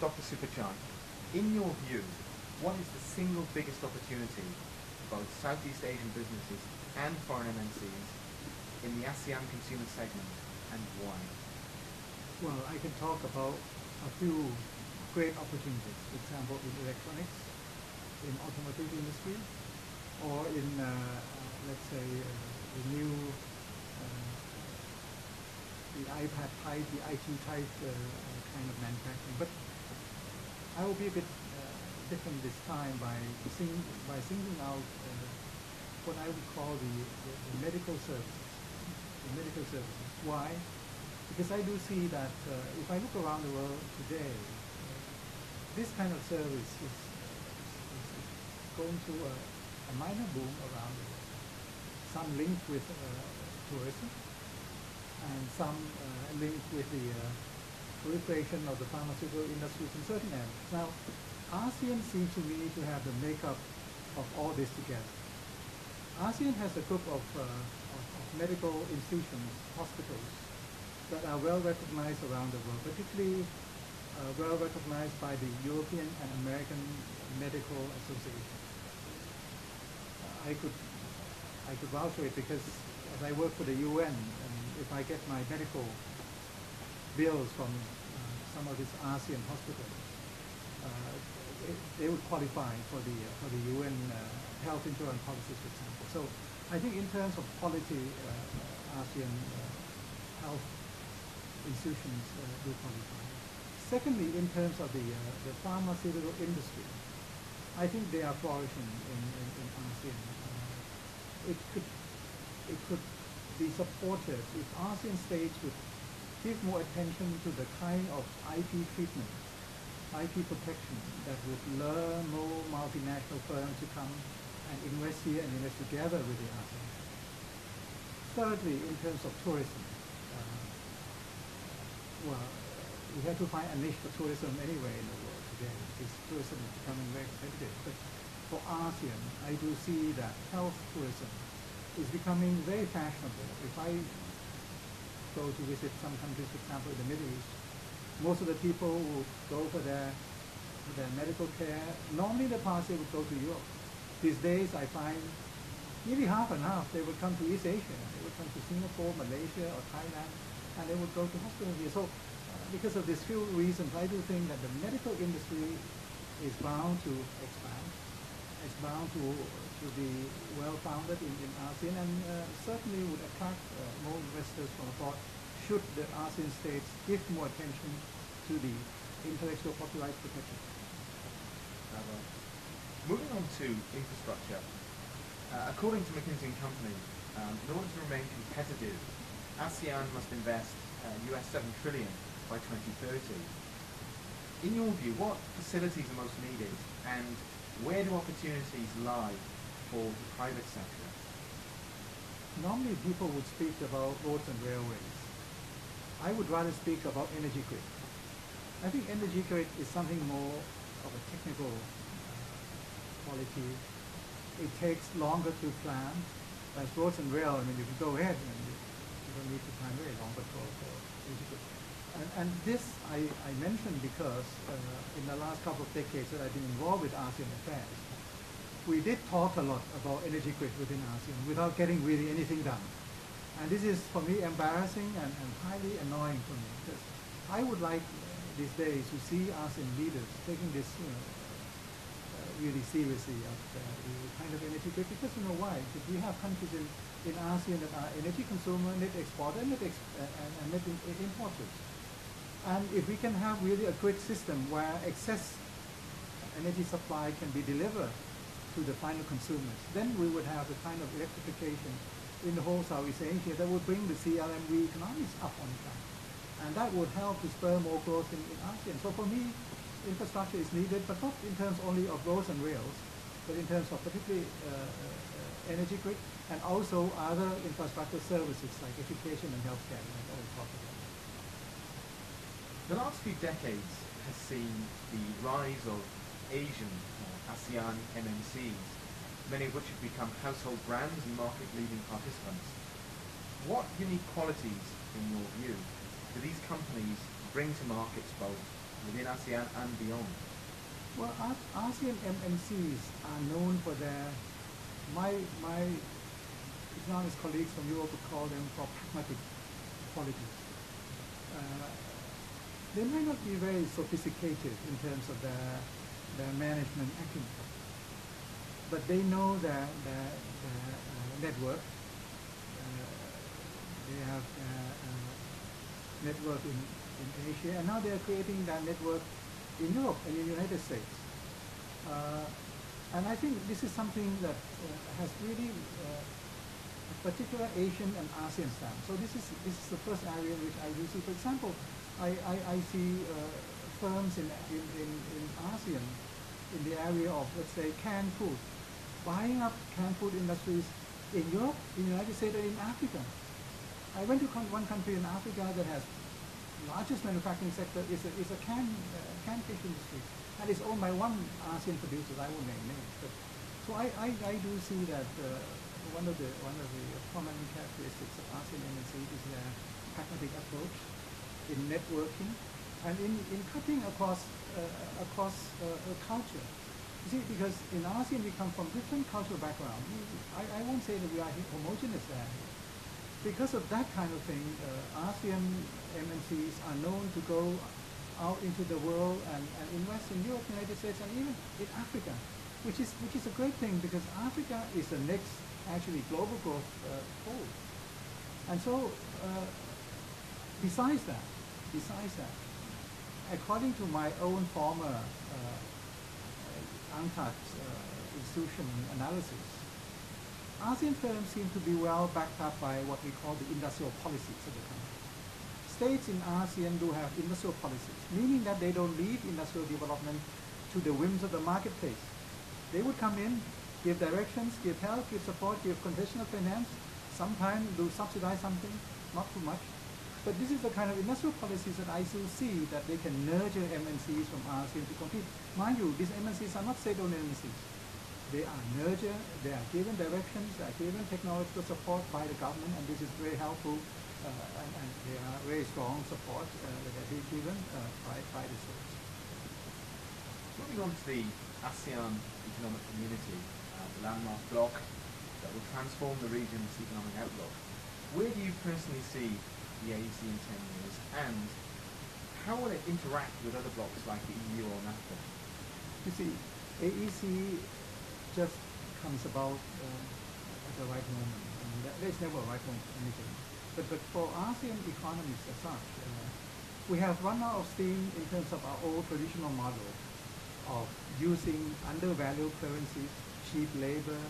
Dr. Supachan, in your view, what is the single biggest opportunity for both Southeast Asian businesses and foreign MNCs in the ASEAN consumer segment, and why? Well, I can talk about a few great opportunities. For example, in electronics, in automotive industry, or in, let's say, the new, the iPad type, the IT type kind of manufacturing. But I will be a bit different this time by singling out what I would call the medical services. The medical services. Why? Because I do see that if I look around the world today, this kind of service is going through a minor boom around the world. Some linked with tourism, and some linked with the proliferation of the pharmaceutical industries in certain areas. Now, ASEAN seems to me to have the makeup of all this together. ASEAN has a group of medical institutions, hospitals, that are well recognized around the world, particularly well recognized by the European and American Medical Association. I could vouch for it because as I work for the UN, and if I get my medical bills from some of these ASEAN hospitals, they would qualify for the UN health insurance policies, for example. So I think in terms of quality, ASEAN health institutions do qualify. Secondly, in terms of the pharmaceutical industry, I think they are flourishing in ASEAN. It could be supported if ASEAN states would give more attention to the kind of IP treatment, IP protection that would lure more multinational firms to come and invest here and invest together with the ASEAN. Thirdly, in terms of tourism, well, we have to find a niche for tourism anywhere in the world today, because tourism is becoming very competitive. But for ASEAN, I do see that health tourism is becoming very fashionable. If I go to visit some countries, for example, in the Middle East, most of the people who go for their medical care, normally in the past they would go to Europe. These days I find nearly half and half, they would come to East Asia. They would come to Singapore, Malaysia, or Thailand, and they would go to hospitals here. So because of these few reasons, I do think that the medical industry is bound to expand. It's bound to be well-founded in ASEAN, and certainly would attract more investors from abroad should the ASEAN states give more attention to the intellectual property rights protection. Moving on to infrastructure, according to McKinsey & Company, in order to remain competitive, ASEAN must invest US $7 trillion by 2030. In your view, what facilities are most needed, and where do opportunities lie for the private sector? Normally people would speak about roads and railways. I would rather speak about energy grid. I think energy grid is something more of a technical quality. It takes longer to plan. As roads and rail, I mean, you can go ahead and you don't need to plan very long, but for energy grid. And this I mentioned because in the last couple of decades that I've been involved with ASEAN affairs, we did talk a lot about energy grid within ASEAN without getting really anything done. And this is, for me, embarrassing and highly annoying for me, because I would like these days to see ASEAN leaders taking this really seriously of the kind of energy grid, because you know why? Because we have countries in ASEAN that are energy consumer, net exporter, and net importers. And if we can have really a grid system where excess energy supply can be delivered to the final consumers, then we would have the kind of electrification in the whole Southeast Asia that would bring the CLMV economies up on track. And that would help to spur more growth in ASEAN. So for me, infrastructure is needed, but not in terms only of roads and rails, but in terms of particularly energy grid, and also other infrastructure services like education and healthcare, like all talked about. The last few decades has seen the rise of Asian ASEAN MNCs, many of which have become household brands and market-leading participants. What unique qualities, in your view, do these companies bring to markets both within ASEAN and beyond? Well, ASEAN MNCs are known for their, my economics colleagues from Europe would call them for pragmatic qualities. They may not be very sophisticated in terms of their management acumen, but they know their network. They have network in Asia, and now they are creating that network in Europe and in the United States. And I think this is something that has really a particular Asian and ASEAN style. So this is the first area which I do see. For example, I see firms in ASEAN in the area of, let's say, canned food, buying up canned food industries in Europe, in the United States, and in Africa. I went to one country in Africa that has largest manufacturing sector is a canned fish industry, and it's owned by one ASEAN producer. I won't name names, but so I do see that one of the common characteristics of ASEAN MNC is their pragmatic approach in networking and in cutting across culture. You see, because in ASEAN we come from different cultural backgrounds. I won't say that we are homogeneous there. Because of that kind of thing, ASEAN MNCs are known to go out into the world and invest in Europe, United States, and even in Africa, which is a great thing because Africa is the next actually global growth pole. And so, besides that, according to my own former UNCTAD institution analysis, ASEAN firms seem to be well backed up by what we call the industrial policies of the country. States in ASEAN do have industrial policies, meaning that they don't leave industrial development to the whims of the marketplace. They would come in, give directions, give help, give support, give conditional finance, sometimes do subsidize something, not too much. But this is the kind of industrial policies that I still see that they can nurture MNCs from ASEAN to compete. Mind you, these MNCs are not state-owned MNCs. They are nurtured, they are given directions, they are given technological support by the government, and this is very helpful, and they are very strong support that are being given by the states. Moving on to the ASEAN Economic Community, the landmark bloc that will transform the region's economic outlook. Where do you personally see the AEC in 10 years, and how will it interact with other blocs like the EU or NAFTA? You see, AEC just comes about at the right moment. I mean, there's never a right moment for anything. But for ASEAN economies as such, we have run out of steam in terms of our old traditional model of using undervalued currencies, cheap labor,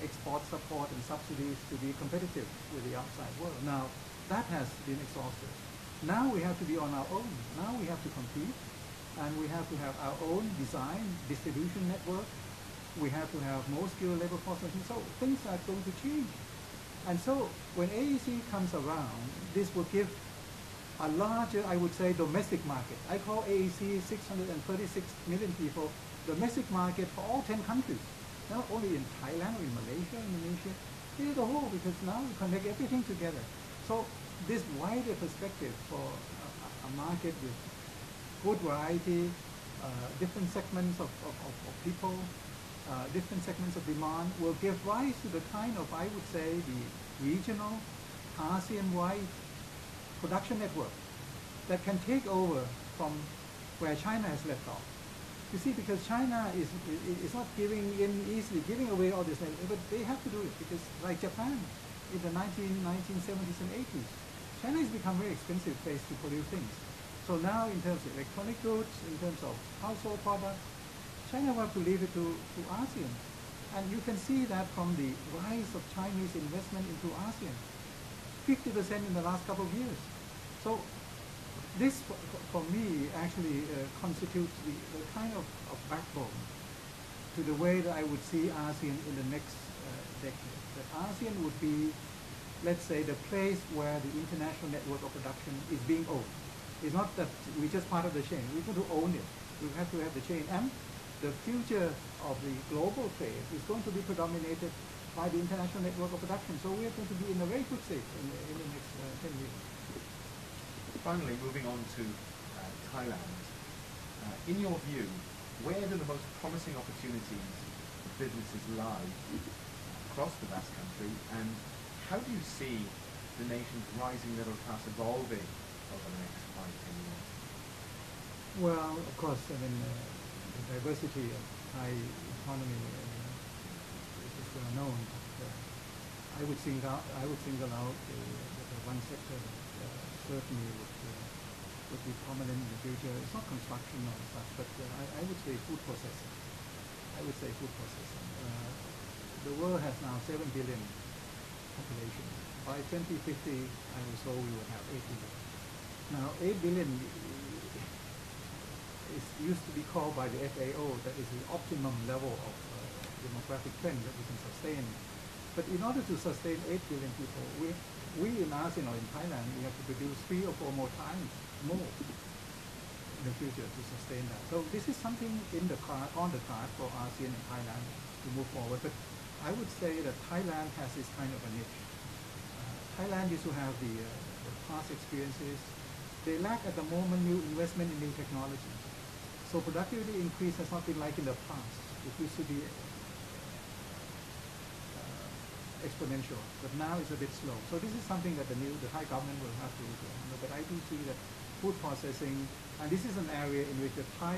export support and subsidies to be competitive with the outside world. Now, that has been exhausted. Now we have to be on our own. Now we have to compete, and we have to have our own design, distribution network. We have to have more skilled labor force, and so things are going to change. And so when AEC comes around, this will give a larger, I would say, domestic market. I call AEC 636 million people, domestic market for all 10 countries. Not only in Thailand or in Malaysia, Indonesia, it is the whole, because now we connect everything together. So this wider perspective for a market with good variety, different segments of people, different segments of demand will give rise to the kind of, I would say, the regional, ASEAN-wide production network that can take over from where China has left off. You see, because China is not giving in easily, giving away all this, but they have to do it because, like Japan, in the 1970s and 80s, China has become a very expensive place to produce things. So now, in terms of electronic goods, in terms of household products, China will have to leave it to ASEAN. And you can see that from the rise of Chinese investment into ASEAN, 50% in the last couple of years. So this, for me, actually constitutes the kind of backbone to the way that I would see ASEAN in the next decade. That ASEAN would be, let's say, the place where the international network of production is being owned. It's not that we're just part of the chain. We're going to own it. We have to have the chain. And the future of the global trade is going to be predominated by the international network of production. So we are going to be in a very good state in the next 10 years. Finally, moving on to Thailand. In your view, where do the most promising opportunities for businesses lie across the vast country, and how do you see the nation's rising middle class evolving over the next 5-10 years? Well, of course, I mean, the diversity of Thai economy is well known. But, I would single out the one sector that certainly would be prominent in the future. It's not construction or such, but I would say food processing. The world has now 7 billion population. By 2050, I was told we would have 8 billion. Now, 8 billion is used to be called by the FAO that is the optimum level of demographic trend that we can sustain. But in order to sustain 8 billion people, we in ASEAN or in Thailand, we have to produce 3 or 4 more times more in the future to sustain that. So this is something on the card for ASEAN and Thailand to move forward. But I would say that Thailand has this kind of a niche. Thailand used to have the past experiences. They lack at the moment new investment in new technology. So productivity increase has not been like in the past. It used to be exponential, but now it's a bit slow. So this is something that the Thai government will have to handle. But I do see that food processing, and this is an area in which the Thai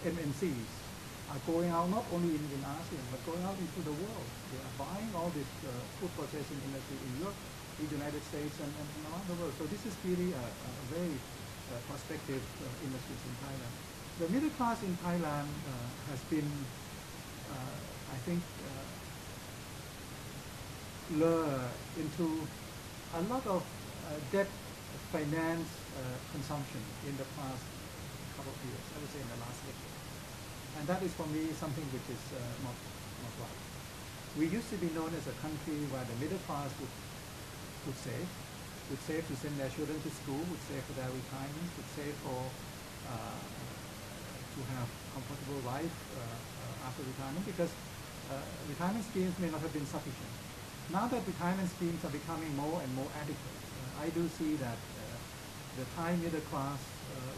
MNCs are going out not only in ASEAN, but going out into the world. They are buying all this food processing industry in Europe, in the United States, and around the world. So this is really a very prospective industries in Thailand. The middle class in Thailand has been, I think, lured into a lot of debt finance consumption in the past couple of years, I would say in the last decade. And that is for me something which is not right. We used to be known as a country where the middle class would save to send their children to school, would save for their retirement, would save for to have comfortable life after retirement, because retirement schemes may not have been sufficient. Now that retirement schemes are becoming more and more adequate, I do see that the Thai middle class,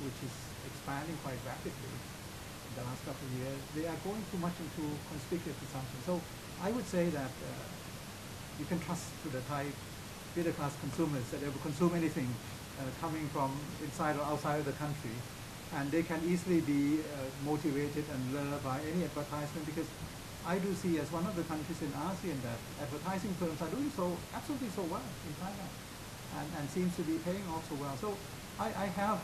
which is expanding quite rapidly in the last couple of years, they are going too much into conspicuous consumption. So I would say that you can trust to the Thai middle class consumers that they will consume anything coming from inside or outside of the country, and they can easily be motivated and lured by any advertisement, because I do see as one of the countries in ASEAN that advertising firms are doing so absolutely so well in Thailand, and seems to be paying off so well. So I have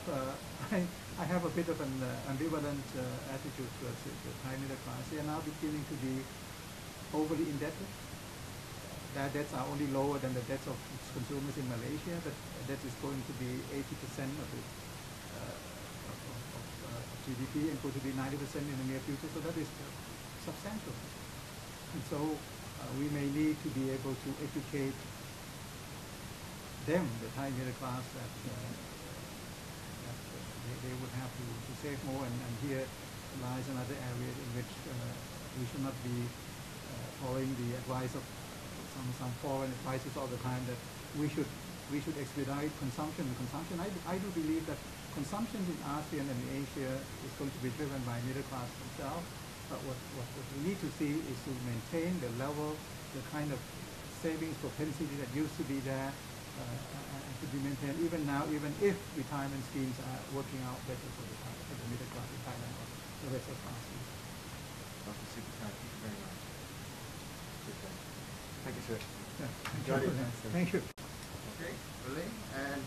I have a bit of an ambivalent attitude towards the Thai middle class. They are now beginning to be overly indebted. Their debts are only lower than the debts of consumers in Malaysia, but that is going to be 80% of the GDP and going to be 90% in the near future. So that is substantial. And so we may need to be able to educate them, the Thai middle class, that they would have to save more. And here lies another area in which we should not be following the advice of some foreign advisors all the time that we should expedite consumption. I do believe that consumption in ASEAN and in Asia is going to be driven by middle class themselves. But what we need to see is to maintain the level, the kind of savings propensity that used to be there, and to be maintained even now, even if retirement schemes are working out better for the middle class in Thailand or the rest of ASEAN. Dr. Supathai, thank you very much. Thank you, sir. Yeah, thank you. Okay, Lee, and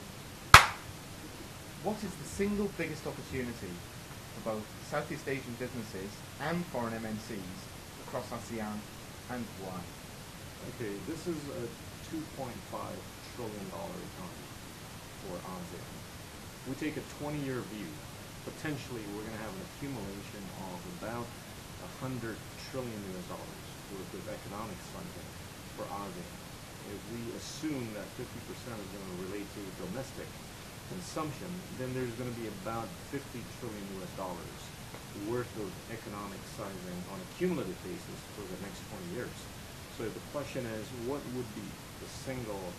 what is the single biggest opportunity for both Southeast Asian businesses and foreign MNCs across ASEAN, and why? Okay, this is a $2.5 trillion economy for ASEAN. We take a 20-year view. Potentially, we're going to have an accumulation of about $100 trillion worth of economic funding for ASEAN. If we assume that 50% is going to relate to domestic consumption, then there's going to be about $50 trillion worth of economic sizing on a cumulative basis for the next 20 years. So the question is, what would be the single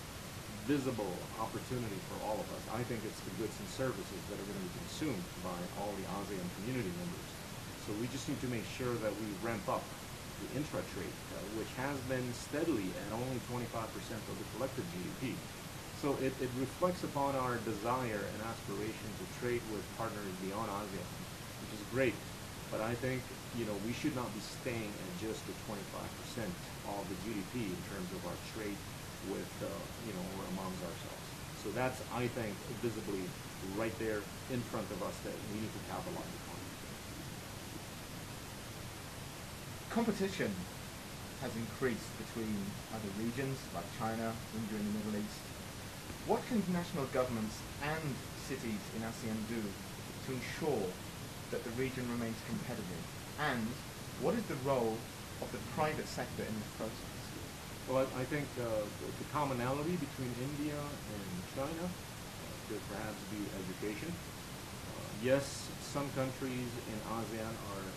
visible opportunity for all of us. I think it's the goods and services that are going to be consumed by all the ASEAN community members. So we just need to make sure that we ramp up the intra-trade, which has been steadily at only 25% of the collective GDP. So it reflects upon our desire and aspiration to trade with partners beyond ASEAN, which is great. But I think, we should not be staying at just the 25% of the GDP in terms of our trade with, or amongst ourselves. So that's, I think, visibly right there in front of us that we need to capitalize upon. Competition has increased between other regions like China, India and the Middle East. What can national governments and cities in ASEAN do to ensure that the region remains competitive? And what is the role of the private sector in this process? Well, I think the commonality between India and China could perhaps be education. Yes, some countries in ASEAN are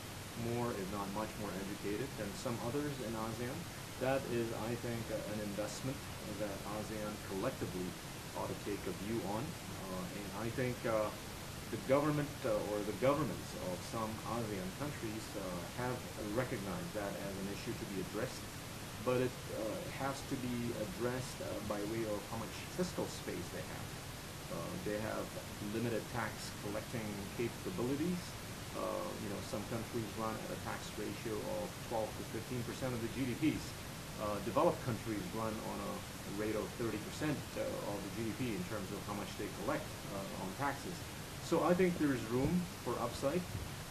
more, if not much more educated than some others in ASEAN. That is, I think, an investment that ASEAN collectively ought to take a view on. And I think the government or the governments of some ASEAN countries have recognized that as an issue to be addressed, but it has to be addressed by way of how much fiscal space they have. They have limited tax collecting capabilities. Some countries run at a tax ratio of 12 to 15% of the GDPs. Developed countries run on a rate of 30% of the GDP in terms of how much they collect on taxes. So I think there's room for upside.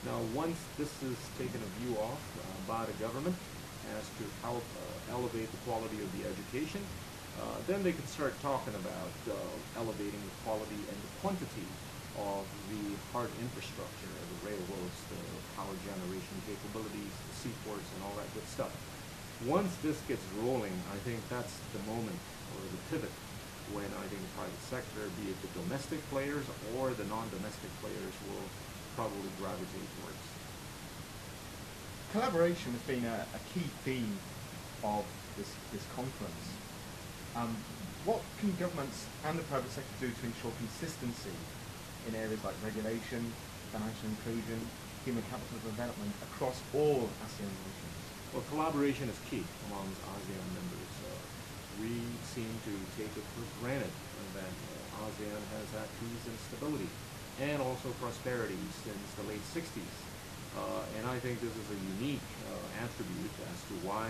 Now, once this is taken a view of by the government as to how elevate the quality of the education, then they can start talking about elevating the quality and the quantity of the hard infrastructure, the railroads, the power generation capabilities, the seaports, and all that good stuff. Once this gets rolling, I think that's the moment or the pivot when I think the private sector, be it the domestic players or the non-domestic players, will probably gravitate towards. Collaboration has been a key theme of this conference. What can governments and the private sector do to ensure consistency in areas like regulation, financial inclusion, human capital development across all ASEAN nations? Well, collaboration is key amongst ASEAN members. We seem to take it for granted that ASEAN has had peace and stability and also prosperity since the late 60s. And I think this is a unique attribute as to why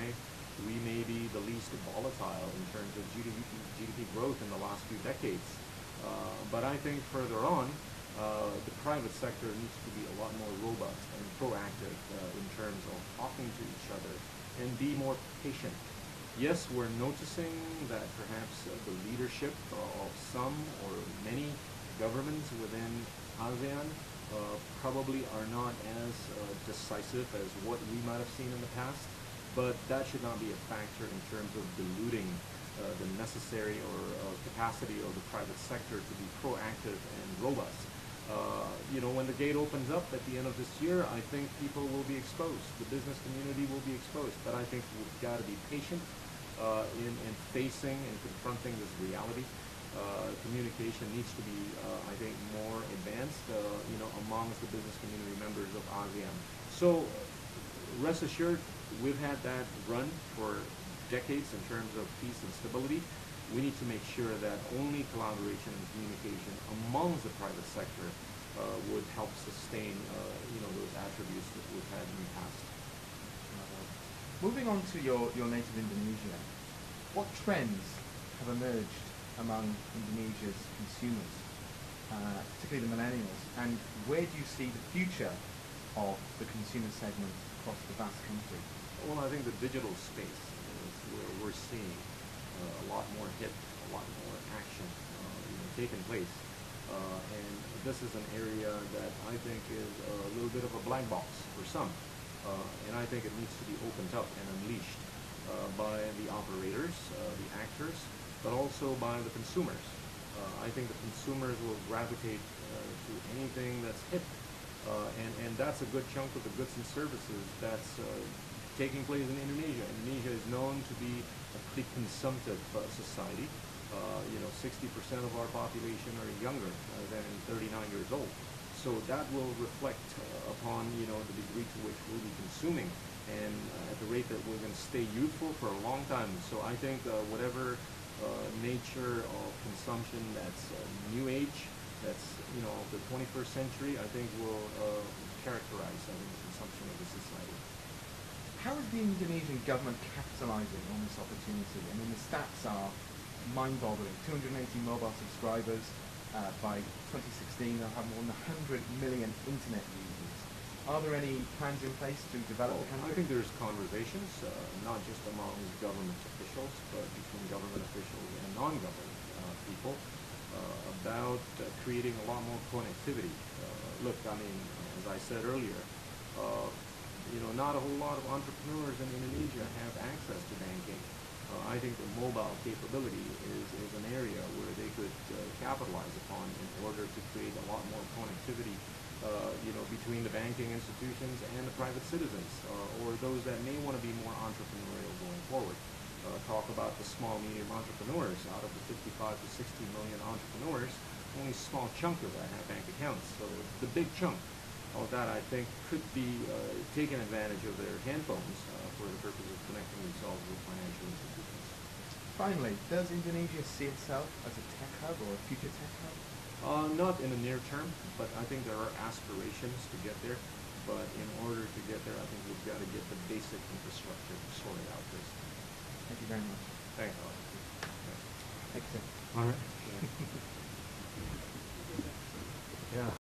we may be the least volatile in terms of GDP growth in the last few decades. But I think further on, the private sector needs to be a lot more robust and proactive in terms of talking to each other and be more patient. Yes, we're noticing that perhaps the leadership of some or many governments within ASEAN probably are not as decisive as what we might have seen in the past, but that should not be a factor in terms of diluting the necessary or capacity of the private sector to be proactive and robust. When the gate opens up at the end of this year, I think people will be exposed. The business community will be exposed. But I think we've got to be patient in facing and confronting this reality. Communication needs to be, I think, more advanced, amongst the business community members of ASEAN. So rest assured, we've had that run for decades in terms of peace and stability. We need to make sure that only collaboration and communication amongst the private sector would help sustain, those attributes that we've had in the past. Moving on to your native Indonesia, what trends have emerged among Indonesia's consumers, particularly the millennials, and where do you see the future of the consumer segment across the vast country? Well, I think the digital space is where we're seeing a lot more hit, a lot more action taking place. And this is an area that I think is a little bit of a black box for some. And I think it needs to be opened up and unleashed by the operators, the actors, but also by the consumers. I think the consumers will gravitate to anything that's hip. And that's a good chunk of the goods and services that's taking place in Indonesia. Indonesia is known to be a pretty consumptive society. 60% of our population are younger than 39 years old. So that will reflect upon the degree to which we'll be consuming, and at the rate that we're going to stay youthful for a long time. So I think whatever nature of consumption that's new age, that's of the 21st century, I think will characterize the consumption of the society. How is the Indonesian government capitalizing on this opportunity? I mean, the stats are mind-boggling. 280 mobile subscribers. By 2016, they'll have more than 100 million internet users. Are there any plans in place to develop the country? I think there's conversations, not just among government officials, but between government officials and non-government people about creating a lot more connectivity. Look, I mean, as I said earlier, not a whole lot of entrepreneurs in Indonesia have access to banking. I think the mobile capability is an area where they could capitalize upon in order to create a lot more connectivity, between the banking institutions and the private citizens, or those that may want to be more entrepreneurial going forward. Talk about the small, medium entrepreneurs. Out of the 55 to 60 million entrepreneurs, only a small chunk of that have bank accounts. So the big chunk of that, I think, could be taking advantage of their handphones for the purpose of connecting themselves with financial institutions. Finally, does Indonesia see itself as a tech hub or a future tech hub? Not in the near term, but I think there are aspirations to get there. But in order to get there, I think we've got to get the basic infrastructure sorted out first. Thank you very much. Thanks, Alex. Thank you, sir. All right. Yeah.